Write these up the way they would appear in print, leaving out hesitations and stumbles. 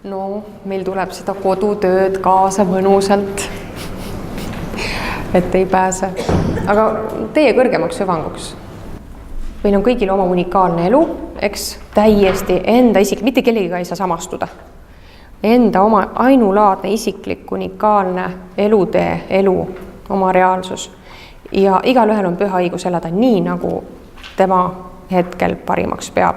no meil tuleb seda kodutööd kaasa mõnusalt, et ei pääse. Aga teie kõrgemaks hüvanguks. Meil on kõigil oma unikaalne elu, eks täiesti enda isik, mitte kellegiga ei saa samastuda. Enda oma ainulaadne isiklik unikaalne elutee, elu, oma reaalsus. Ja igalühel on püha õigus elada nii, nagu tema hetkel parimaks peab.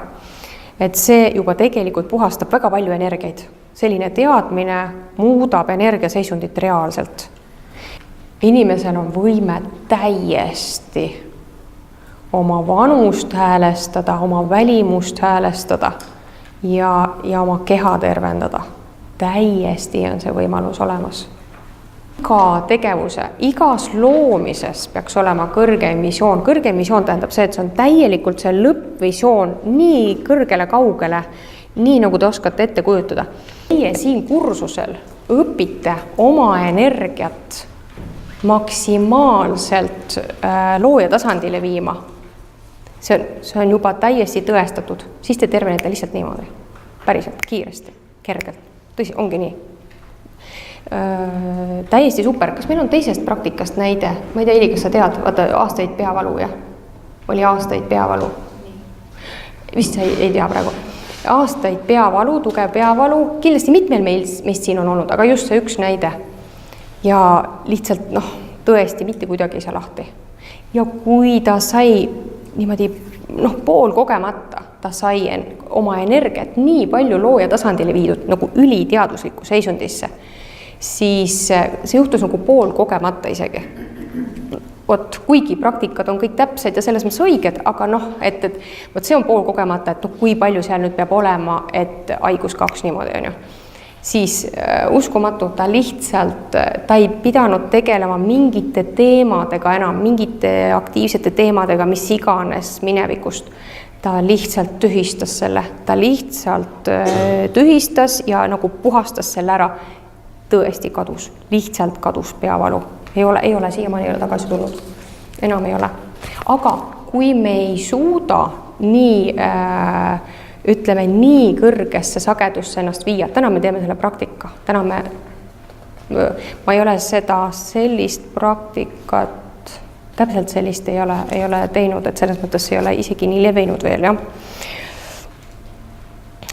Et see juba tegelikult puhastab väga palju energiaid. Selline teadmine muudab energiaseisundit reaalselt. Inimesel on võime täiesti oma vanust häälestada, oma välimust häälestada ja oma keha tervendada. Täiesti on see võimalus olemas. Iga tegevuse, igas loomises peaks olema kõrgeim visioon. Kõrgeim visioon tähendab see, et see on täielikult see lõppvisioon nii kõrgele kaugele, nii nagu te oskate ette kujutada. Teie siin kursusel õpite oma energiat maksimaalselt looja tasandile viima. See on juba täiesti tõestatud. Siis te tervenete lihtsalt niimoodi. Päriselt, kiiresti, kergelt. Tõsi, ongi nii. Täiesti super. Kas meil on teisest praktikast näide? Ma ei tea, Ili, kas sa tead, vaata aastaid peavalu, jah? Oli aastaid peavalu. Vist sa ei tea praegu. Aastaid peavalu, tugev peavalu. Kindlasti mitmel meist siin on olnud, aga just see üks näide. Ja lihtsalt, tõesti mitte kuidagi ei saa lahti. Ja kui ta sai niimoodi, pool kogemata, ta sai oma energiat nii palju looja tasandile viidud nagu üliteaduslikku seisundisse, siis see juhtus nagu pool kogemata isegi. Kuigi praktikad on kõik täpsed ja selles mõttes õiged, aga see on pool kogemata, et kui palju seal nüüd peab olema, et haigus kaoks niimoodi on ju. Siis uskumatu, ta lihtsalt, ta ei pidanud tegelema mingite teemadega enam, mingite aktiivsete teemadega, mis iganes minevikust. Ta lihtsalt tühistas selle, ta lihtsalt tühistas ja nagu puhastas selle ära. Tõesti kadus, lihtsalt kadus peavalu. Ei ole, siiamaani ei ole tagasi tulnud. Enam ei ole. Aga kui me ei suuda nii, ütleme, nii kõrgesse sagedusse ennast viia, täna me teeme selle praktika. Ma ei ole sellist praktikat, täpselt sellist ei ole teinud, et selles mõttes ei ole isegi nii levinud veel, jah.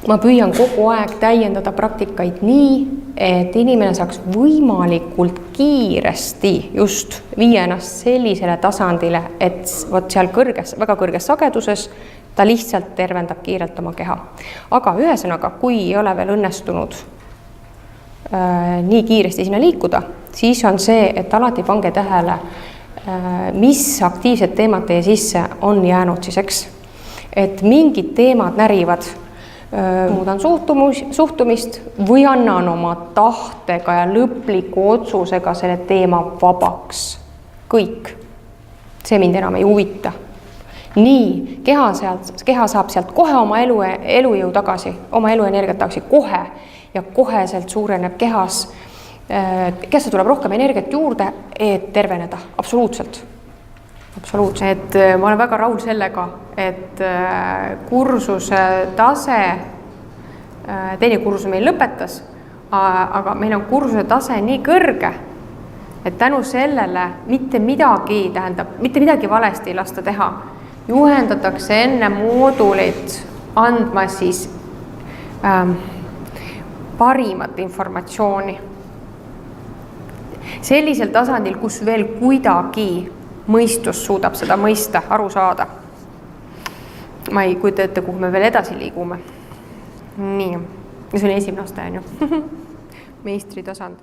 Ma püüan kogu aeg täiendada praktikaid nii, et inimene saaks võimalikult kiiresti just viia ennast sellisele tasandile, et seal väga kõrges sageduses ta lihtsalt tervendab kiirelt oma keha. Aga ühesõnaga, kui ei ole veel õnnestunud nii kiiresti sinna liikuda, siis on see, et alati pange tähele, mis aktiivsed teemad teie sisse on jäänud siis, eks. Et mingid teemad närivad, muudan suhtumist või annan oma tahtega ja lõpliku otsusega selle teema vabaks. Kõik. See mind enam ei huvita. Nii, keha saab sealt kohe oma elujõu tagasi, oma eluenergiat tagasi kohe ja koheselt suureneb kehas. Kehast tuleb rohkem energiat juurde, et terveneda. Absoluutselt. Et ma olen väga rahul sellega, et kursuse tase, teine kursus meil lõpetas, aga meil on kursuse tase nii kõrge, et tänu sellele mitte midagi valesti ei lasta teha. Juhendatakse enne moodulit andma siis parimat informatsiooni. Sellisel tasandil, kus veel kuidagi mõistus suudab seda mõista, aru saada. Ma ei kujuta ette, kuhu me veel edasi liigume. Nii, see on esimene aste, on ju. Meistri tasand.